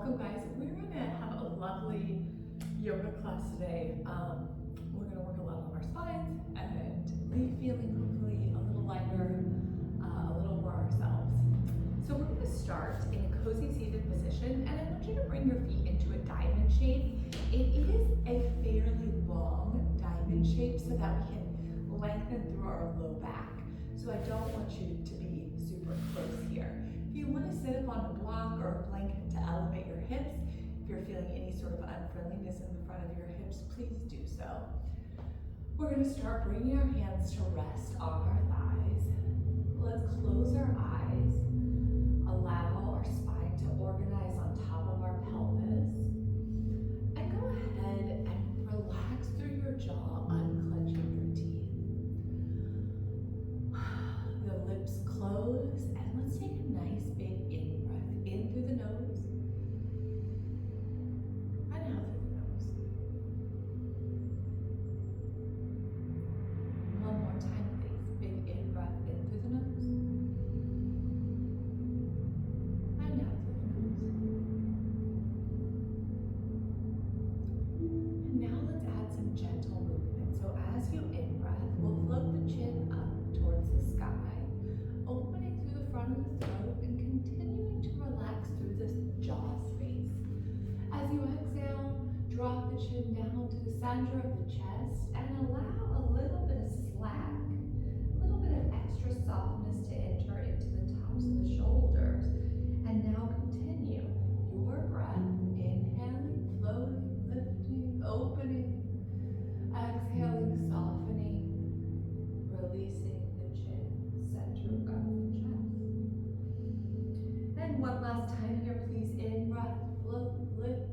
Welcome guys. We're going to have a lovely yoga class today. We're going to work a lot on our spines and leave feeling hopefully a little lighter, a little more ourselves. So we're going to start in a cozy seated position, and I want you to bring your feet into a diamond shape. It is a fairly long diamond shape so that we can lengthen through our low back. So I don't want you to be super close here. If you want to sit up on a block or a blanket to elevate your hips, if you're feeling any sort of unfriendliness in the front of your hips, please do so. We're going to start bringing our hands to rest on our thighs. Let's close our eyes. Allow our spine to organize on top of our pelvis. And go ahead and relax through your jaw, unclenching your teeth. The lips close, and let's take a nice big in-breath in through the nose and out through the nose. One more time, please. Big in-breath in through the nose and out through the nose. And now let's add some gentle movement. So as you in-breath, we'll float the chin up towards the sky, opening through the front of the throat and continuing to relax through this jaw space. As you exhale, drop the chin down to the center of the chest and allow a little bit of slack, a little bit of extra softness to enter into the tops of the shoulders. And now continue your breath, inhaling, floating, lifting, opening, exhaling, softening, releasing the chin, center of the chest. And one last time here, please. In breath, float, lift.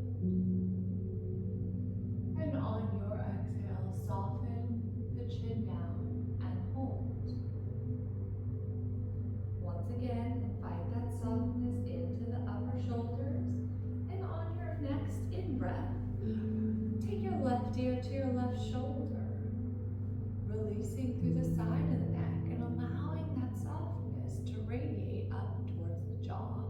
And on your exhale, soften the chin down and hold. Once again, invite that softness into the upper shoulders. And on your next in-breath, take your left ear to your left shoulder, releasing through the side of the neck and allowing that softness to radiate up towards the jaw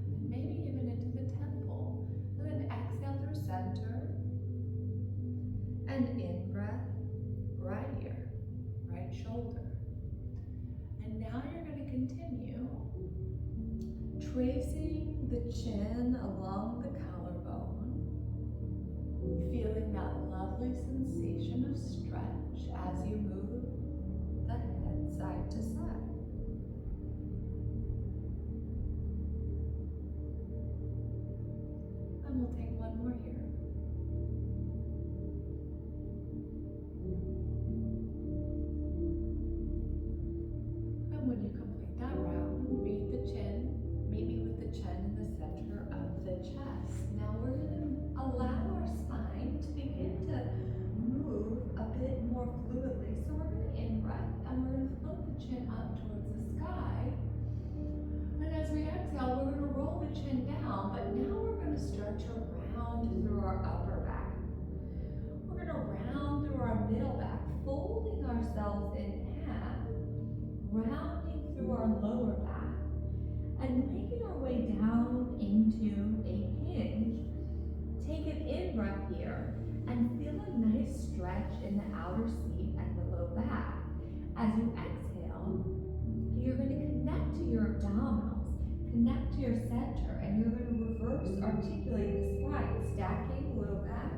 and maybe even into the temple. And then exhale through center and in-breath, right ear, right shoulder. And now you're going to continue tracing the chin along the collarbone, feeling that lovely sensation of stretch as you move the head side to side. And we'll take one more here. And when you complete that round, meet me with the chin in the center of the chest. Now we're going to allow our spine to begin to move a bit more fluidly. So we're going to in-breath and we're going to float the chin up towards the sky. And as we exhale, we're going to roll the chin down, but now we're going to start to round through our upper back. We're going to round through our middle back, folding ourselves in half, rounding through our lower back, and making our way down into a hinge. Take an in-breath here and feel a nice stretch in the outer seat and the low back. As you exhale, you're going to connect to your abdominals, connect to your center, and you're going to reverse articulate the spine, stacking low back,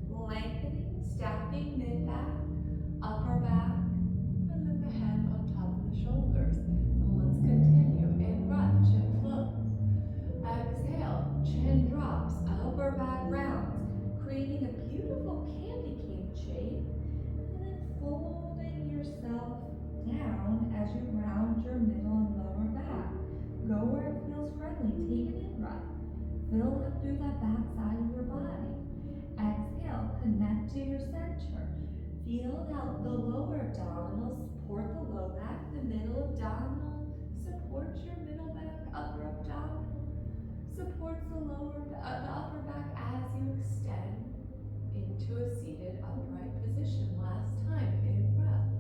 lengthening, stacking mid back, upper back, and then the head on top of the shoulders. And let's continue. In-breath, chin floats. Exhale, chin drops, upper back rounds, creating a beautiful candy cane shape, and then folding yourself down as you round your middle and lower back. Go where it feels friendly. Take an in-breath. Fill up through that back side of your body. Exhale, connect to your center. Feel out the lower abdominal, support the low back, the middle abdominal, support your middle back, upper abdominal, supports the upper back as you extend into a seated upright position. Last time, in-breath.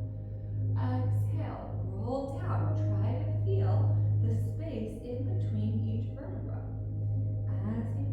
Exhale, roll down. Try to feel the space in between each vertebra. As you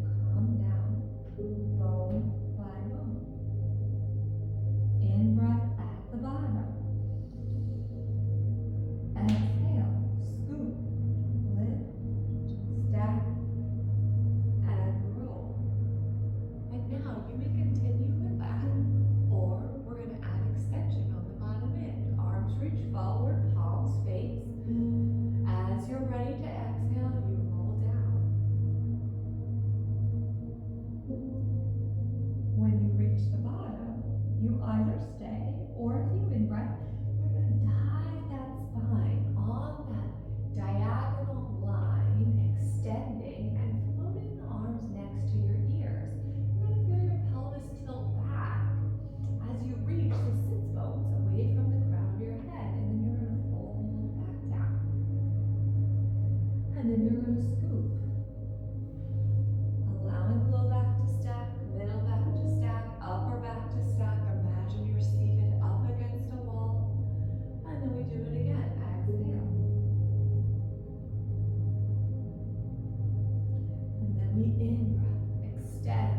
in breath, extend,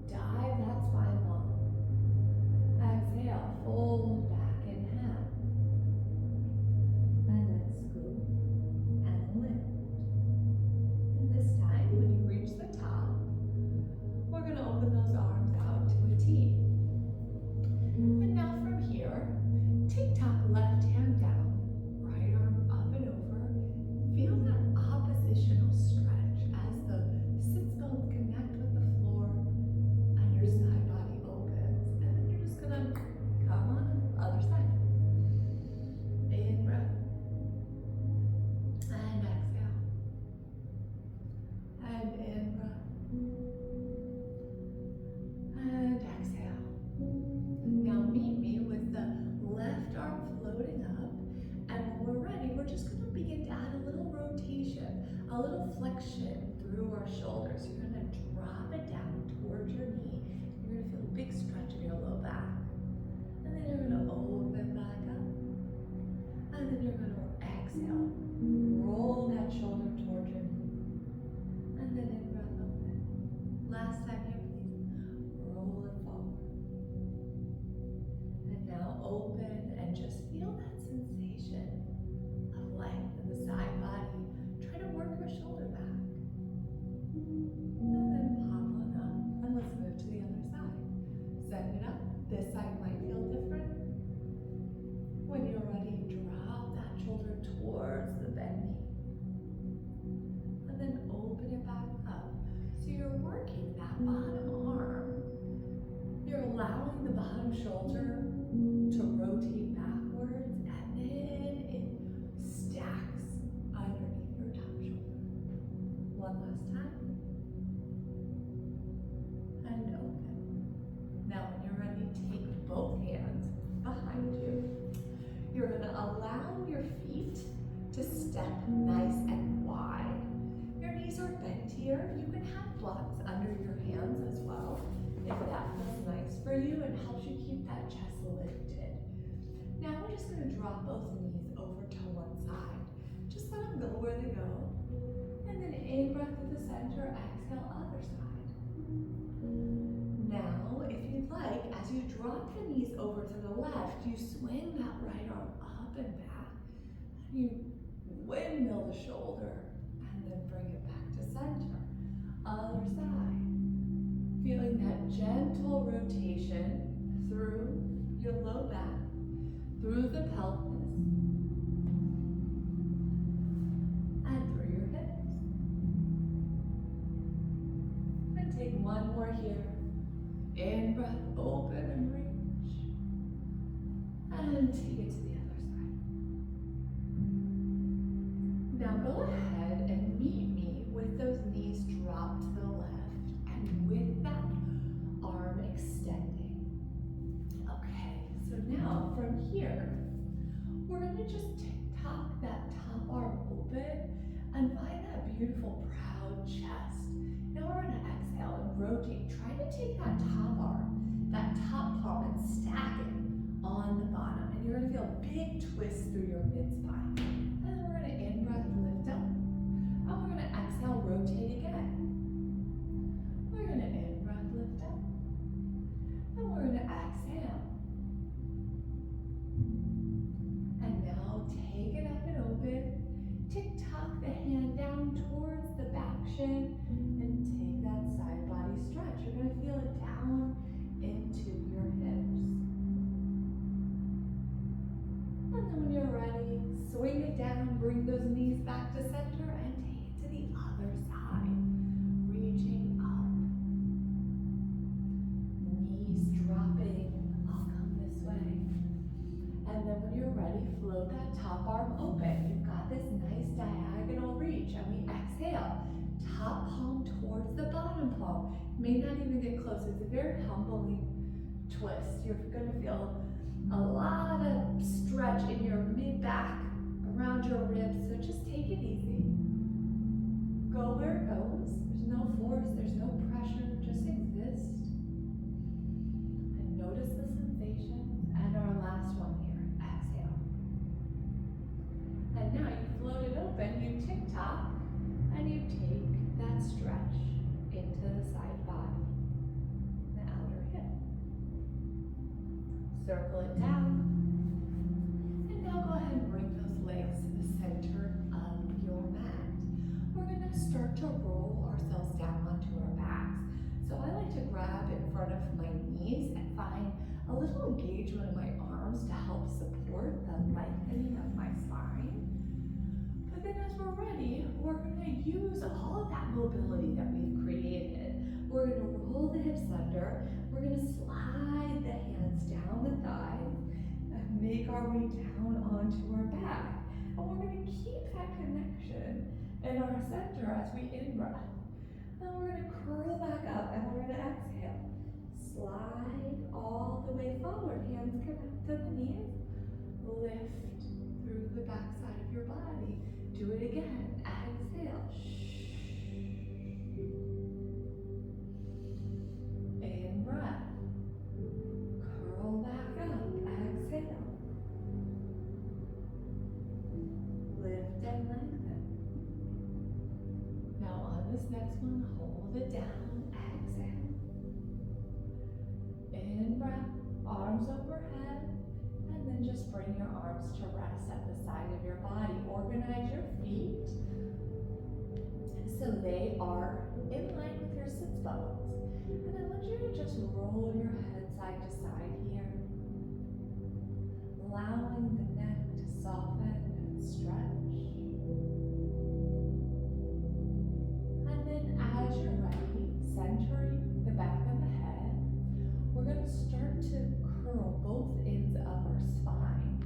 dive that spine long. Exhale, fold back in half. And then scoop and lift. And this time, when you reach the top, we're going to open those arms out to a T. And now from here, tick-tock left hand down, right arm up and over. Feel that oppositional stretch as the sits bones connect with the floor and your side body opens. And then you're just going to come on the other side. In breath. And exhale. And in breath. And exhale. Now meet me with the left arm floating up. And when we're ready, we're just going to begin to add a little rotation, a little flexion through our shoulders. You're going to drop it down towards your knee. You're going to feel a big stretch in your low back. And then you're going to open back up. And then you're going to exhale. Roll that shoulder towards your knee. And then in breath open. Last time here, please. Roll it forward. And now open and just feel that sensation of length in the side body. Try to work your shoulder back. And then pop on up. And let's move to the other side. Send it up. This side might feel different. When you're ready, drop that shoulder towards the bent knee. And then open it back up. So you're working that bottom arm. You're allowing the bottom shoulder to rotate backwards, and then it stacks underneath your top shoulder. One last time. And open. Now when you're ready, take both hands behind you. You're going to allow your feet to step nice and wide. Your knees are bent here. You can have blocks under your hands as well, if that feels nice for you and helps you keep that chest lifted. Now we're just going to drop both knees over to one side. Just let them go where they go. And then in breath to the center, exhale, other side. Now, if you'd like, as you drop the knees over to the left, you swing that right arm up and back. And you windmill the shoulder and then bring it back to center. Other side. Feeling that gentle rotation through your low back, through the pelvis, and through your hips. And take one more here. In breath, open and reach. And take it to the other side. Now go ahead and meet me with those knees dropped to the left and with that arm extending. Okay, so now from here, we're going to just tuck that top arm open and find that beautiful proud chest. Now we're going to exhale and rotate. Try to take that top arm, that top palm, and stack it on the bottom. And you're going to feel a big twist through your mid-spine. And then we're going to in-breath, lift up. And we're going to exhale, rotate again. We're going to in-breath, lift up. And we're going to exhale. And now take it up and open. Tick-tock the hand down towards the back shin and take that side body stretch. You're going to feel it down into your hips. And then when you're ready, swing it down, bring those knees back to center and take it to the other side. Reaching up. Knees dropping. I'll come this way. And then when you're ready, float that top arm open. You've got this nice diagonal reach. And we exhale. Top palm towards the bottom palm. May not even get close. It's a very humbling twist. You're going to feel a lot of stretch in your mid-back, around your ribs. So just take it easy. Go where it goes. There's no force. There's no pressure. Just exist. And notice the sensations. And our last one here. Exhale. And now you float it open. You tick-tock. And you take that stretch circle it down. And now go ahead and bring those legs to the center of your mat. We're going to start to roll ourselves down onto our backs. So I like to grab in front of my knees and find a little engagement in my arms to help support the lengthening of my spine. But then as we're ready, we're going to use all of that mobility that we've created. We're going to roll the hips under. We're going to slide the hands down the thighs and make our way down onto our back. And we're going to keep that connection in our center as we in-breath. Then we're going to curl back up and we're going to exhale. Slide all the way forward. Hands connect to the knees. Lift through the back side of your body. Do it again. Exhale. In breath. Curl back up. Exhale. Lift and lengthen. Now on this next one, hold it down. Exhale. In breath. Arms overhead. And then just bring your arms to rest at the side of your body. Organize your feet so they are in line with your sits bones. And I want you to just roll your head side to side here, allowing the neck to soften and stretch. And then as you're ready, centering the back of the head, we're going to start to curl both ends of our spine.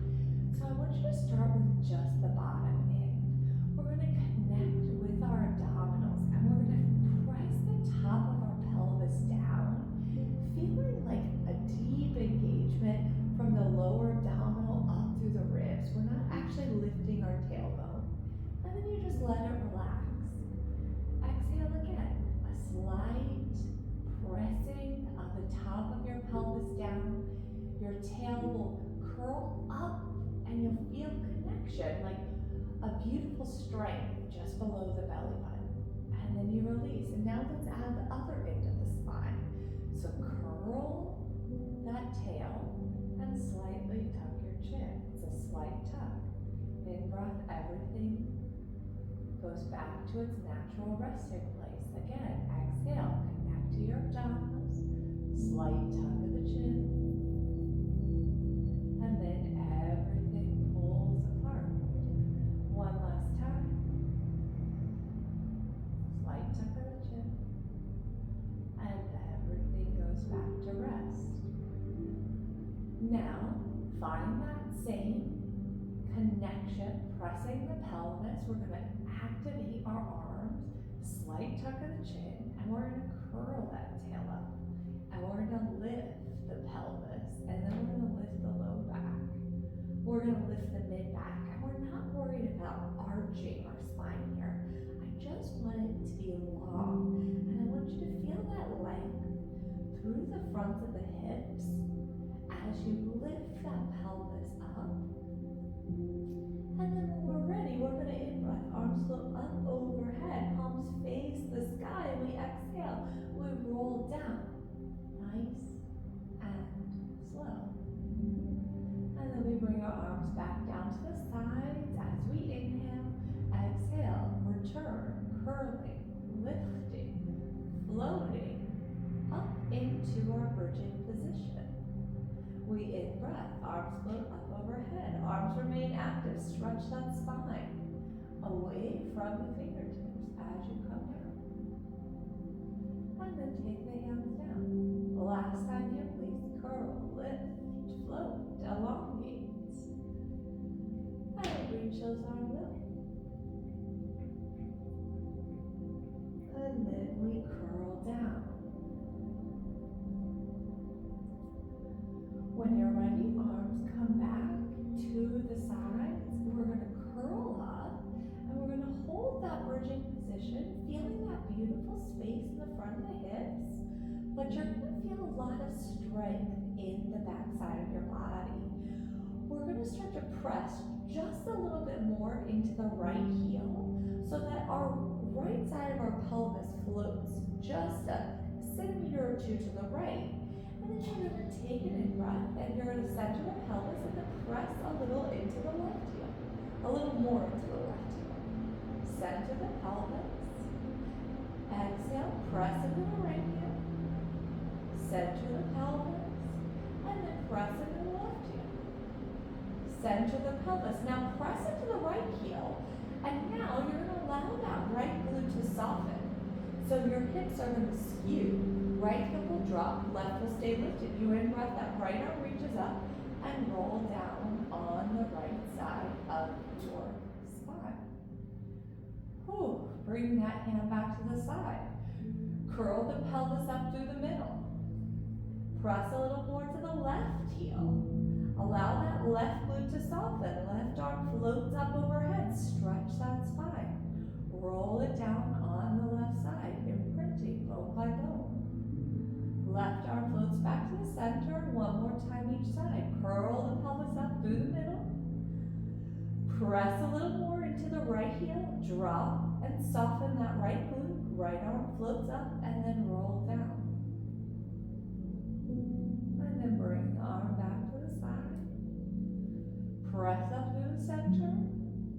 So I want you to start with just the bottom end. We're going to connect with our abdominals and we're going to press the top of our pelvis down, feeling like a deep engagement from the lower abdominal up through the ribs. We're not actually lifting our tailbone. And then you just let it relax. Exhale again. A slight pressing of the top of your pelvis down. Your tail will curl up and you'll feel connection, like a beautiful strength just below the belly button. And then you release. And now let's add the other end of the spine. So curl that tail and slightly tuck your chin. It's a slight tuck. In breath, everything goes back to its natural resting place. Again, exhale, connect to your abdominals, slight tuck of the chin. And then everything pulls apart. One last time. Slight tuck of the chin. And everything goes back to rest. Now, find that same connection, pressing the pelvis. We're going to activate our arms, slight tuck of the chin, and we're going to curl that tail up. And we're going to lift the pelvis, and then we're going to lift the low back. We're going to lift the mid back, and we're not worried about arching our spine here. I just want it to be long, and I want you to feel that length through the fronts of the hips as you lift that pelvis up. And then when we're ready, we're going to in-breath, arms float up overhead, palms face the sky, and we exhale, we roll down. Nice and slow. And then we bring our arms back down to the sides as we inhale, exhale, return, curling, lifting, floating up into our bridging position. We in-breath, arms float up overhead, arms remain active, stretch that spine away from the fingertips as you come down. And then take the hands down. Last time here, please. Curl, lift, float, elongate. And reach those arms up. And then we curl down. When you're ready, arms come back to the sides. We're going to curl up and we're going to hold that bridging position, feeling that beautiful space in the front of the hips, but you're going to feel a lot of strength in the back side of your body. We're going to start to press just a little bit more into the right heel so that our right side of our pelvis floats just a centimeter or two to the right. And And then you're going to take an in-breath and you're going to center the pelvis and then press a little into the left heel. A little more into the left heel. Center the pelvis. Exhale, press into the right heel. Center the pelvis. And then press into the left heel. Center the pelvis. Now press into the right heel. And now you're going to allow that right glute to soften. So your hips are going to skew. Right hip will drop, left will stay lifted. You in-breath, that right arm reaches up and roll down on the right side of your spine. Whew. Bring that hand back to the side. Curl the pelvis up through the middle. Press a little more to the left heel. Allow that left glute to soften. Left arm floats up overhead. Stretch that spine. Roll it down on the left side, imprinting bone by bone. Left arm floats back to the center. One more time each side. Curl the pelvis up through the middle. Press a little more into the right heel. Drop and soften that right glute. Right arm floats up and then roll down. And then bring the arm back to the side. Press up through the center.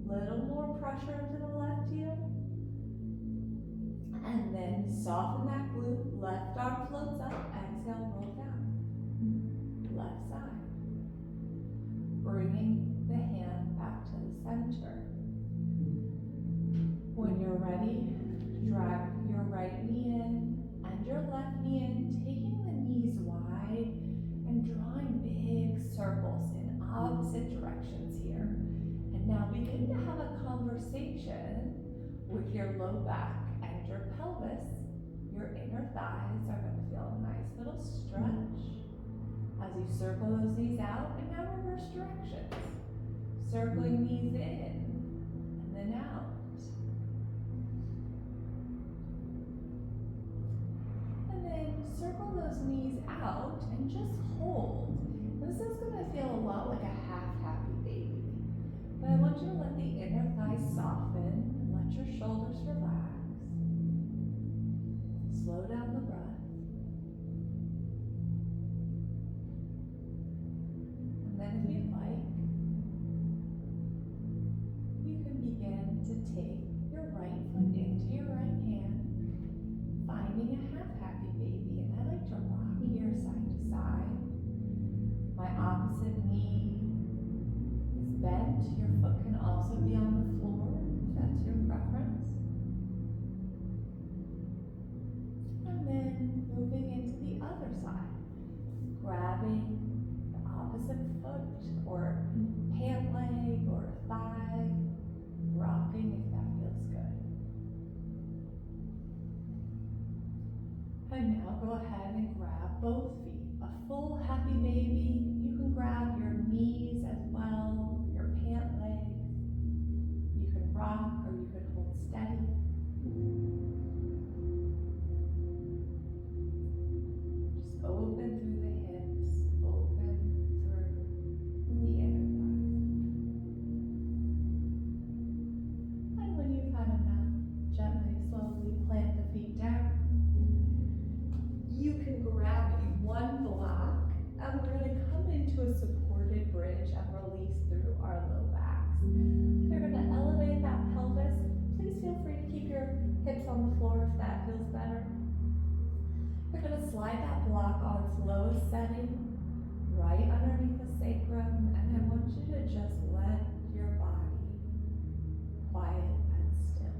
Little more pressure into the left heel. And then soften that glute. Left arm floats up. Exhale, roll down. Left side. Bringing the hand back to the center. When you're ready, drag your right knee in and your left knee in, taking the knees wide and drawing big circles in opposite directions here. And now begin to have a conversation with your low back and your pelvis. Your inner thighs are going to feel a nice little stretch as you circle those knees out, and now reverse directions. Circling knees in and then out. And then circle those knees out and just hold. This is going to feel a lot like a half happy baby. But I want you to let the inner thighs soften and let your shoulders relax. Slow down the breath. And then if you'd like, you can begin to take your right foot into your right hand, finding a half happy baby. And I like to rock here side to side. My opposite knee is bent. Your foot can also be on the floor if that's your preference. And then moving into the other side, grabbing the opposite foot or pant leg or thigh, rocking if that feels good. And now go ahead and grab both feet. A full happy baby. You can grab your knees as well, your pant legs. You can rock or you can hold steady. Just open through the hips, open through the inner thighs. And when you've had enough, gently, slowly plant the feet down. You can grab one block, and we're going to come into a supported bridge and release through our low backs. You're going to elevate that pelvis. Please feel free to keep your hips on the floor if that feels better. You're going to slide that block on its lowest setting, right underneath the sacrum, and I want you to just let your body quiet and still.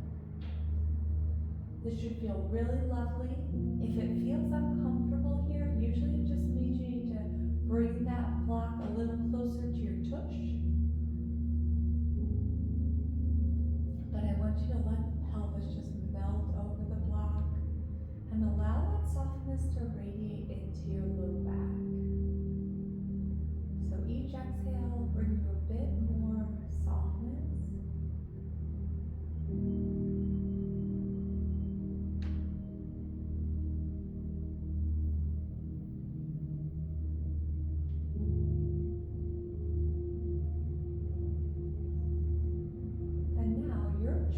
This should feel really lovely. If it feels uncomfortable here, usually it just means you need to bring that block a little closer to your tush. But I want you to let the pelvis just melt over the block and allow that softness to radiate into your low back. So each exhale brings you a bit more softness.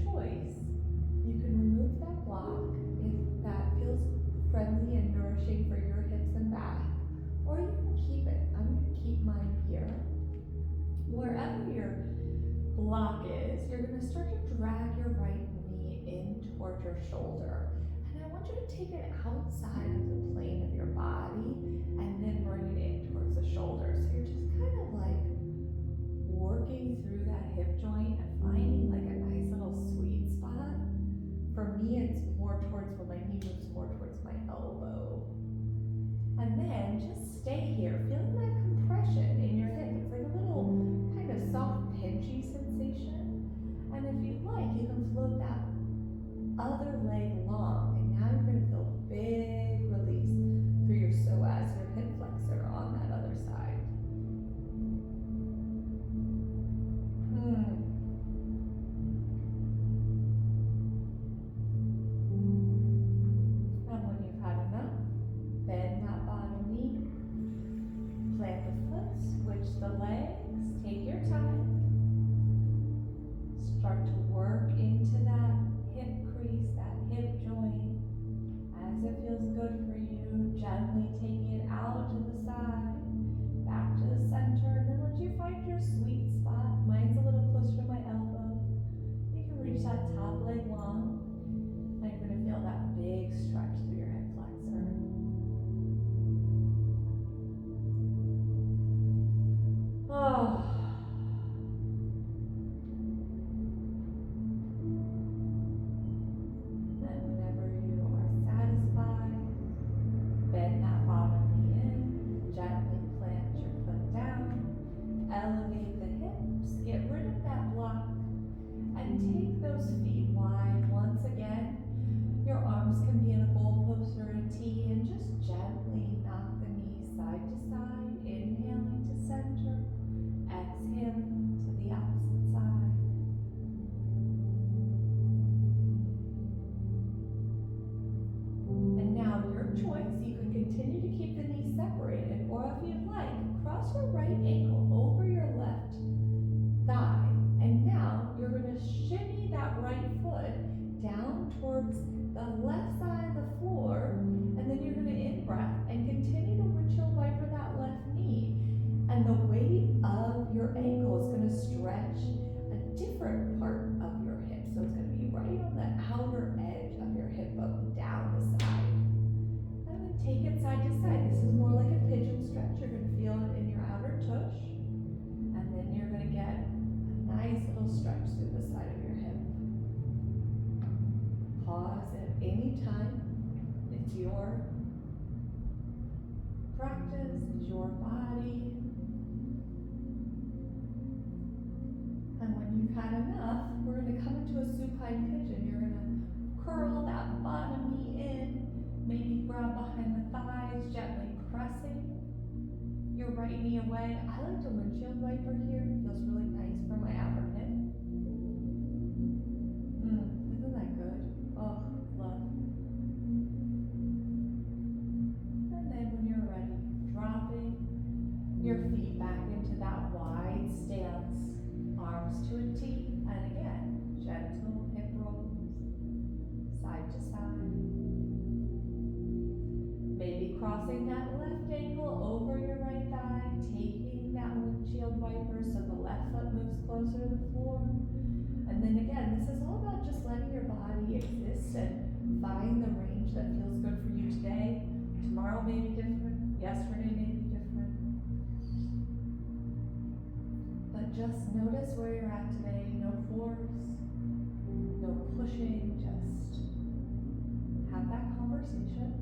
Choice, you can remove that block if that feels friendly and nourishing take it outside of the plane of your body and then bring it in towards the shoulders. So you're just kind of like working through that hip joint and finding like a nice little sweet spot. For me, it's more towards where my knee moves more towards my elbow. And then just stay here, feeling that compression in your hip. It's like a little kind of soft, pinchy sensation. And if you'd like, you can float that other leg long. And now you're going to feel a big release through your psoas, your hip flexor on that other side. And when you've had enough, bend that bottom knee, plant the foot, switch the legs, take your time. Start to work into that hip crease, that hip joint. As it feels good for you, gently take it out to the side, back to the center, and then once you find your sweet spot, mine's a little closer to my elbow, you can reach that top leg long, and you're going to feel that big stretch through your hip flexor. Oh. Elevate the hips, get rid of that block, and take those feet wide. Once again, your arms can be in a goalpost or a T, and just gently knock the knees side to side, inhaling to center, exhaling to the opposite side. And now your choice, you can continue to keep the knees separated, or if you'd like, cross your right ankle over your left thigh. And now you're going to shimmy that right foot down towards the left side of the floor, and then you're going to in-breath and continue to windshield wiper that left knee. And the weight of your ankle is going to stretch a different part of your hip. So it's going to be right on the outer edge of your hip bone, down the side. And then take it side to side. This is more like a pigeon stretch. You're going to feel it in your outer tush. And then you're going to get a nice little stretch through the side of your hip. Pause at any time. It's your practice, it's your body. And when you've had enough, we're going to come into a supine pigeon. You're going to curl that bottom knee in, maybe grab behind the thighs, gently pressing your right knee away. I like to windshield wiper here. It feels really nice for my outer hip. Isn't that good? Oh, love. And then when you're ready, dropping your feet back into that wide stance, arms to a T, and again, gentle hip rolls, side to side. Maybe crossing that left ankle over your right thigh, taking that windshield wiper so the left foot moves closer to the floor. And then again, this is all about just letting your body exist and find the range that feels good for you today. Tomorrow may be different, yesterday may be different. But just notice where you're at today, no force, no pushing, just have that conversation.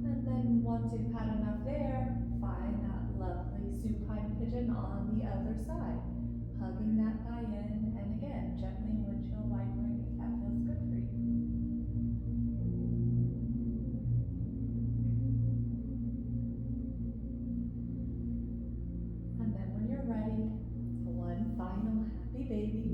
And then once you've had enough there, find that lovely supine pigeon on the other side. Hugging that thigh in, and again, gently windshield wipering if that feels good for you. And then when you're ready, one final happy baby.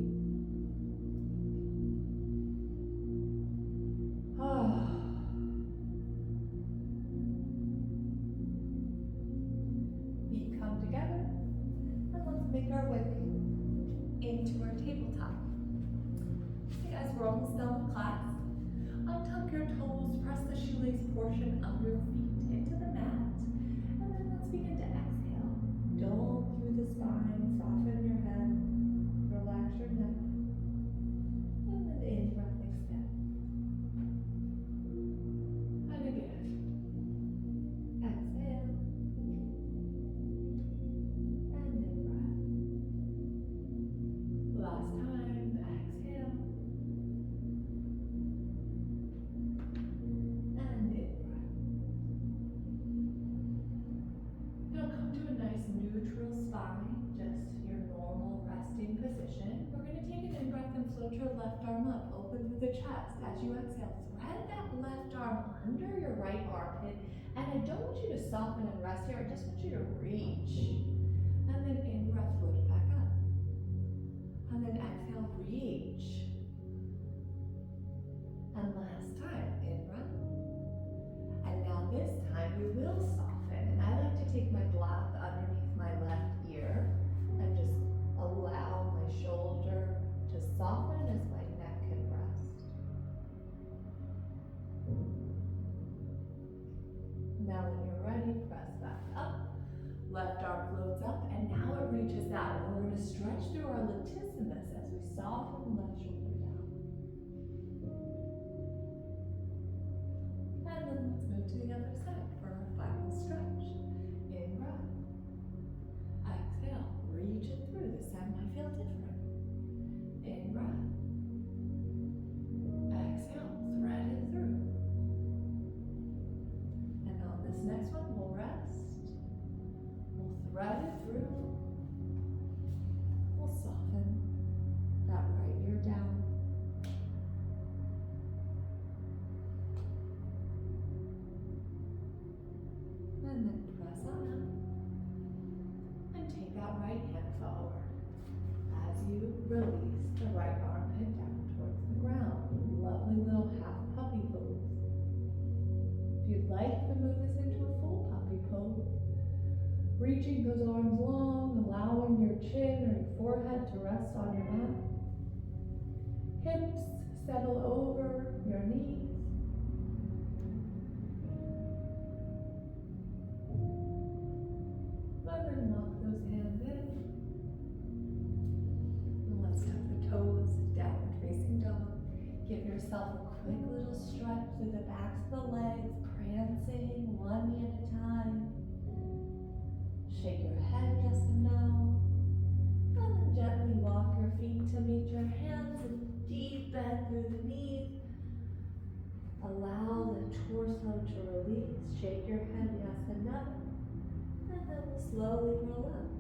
Feet come together, and let's make our way into our tabletop. Okay, as we're almost done with class, untuck your toes, press the shoelace portion of your feet into the mat, and then let's begin to exhale. Dole through the spine, soften your head, relax your neck, and then in-breath, extend. open through the chest. As you exhale, thread that left arm under your right armpit. And I don't want you to soften and rest here. I just want you to reach. And then in breath, lift back up. And then exhale, reach. And last time, in breath. And now this time we will soften. And I like to take my block underneath my left ear and just allow my shoulder to soften as my neck can rest. Now when you're ready, press back up. Left arm floats up, and now it reaches out. And we're going to stretch through our latissimus as we soften the left shoulder down. And then let's move to the other side for our final stretch. In breath. Exhale, reach it through. This time might feel different. In breath. Exhale, thread it through. And on this next one, we'll rest. We'll thread it through. We'll soften that right ear down. And then press on up. And take that right hand forward. As you release the right armpit down towards the ground. Lovely little half puppy pose. If you'd like to move this into a full puppy pose, reaching those arms long, allowing your chin or your forehead to rest on your mat. Hips settle over your knees. And then walk those hands in. And let's tuck the toes, downward facing dog. Give yourself a quick little stretch through the backs of the legs, prancing one knee at a time. Shake your head, yes and no. And then gently walk your feet to meet your hands and deep bend through the knees. Allow the torso to release. Shake your head, yes and no. And then we'll slowly roll up.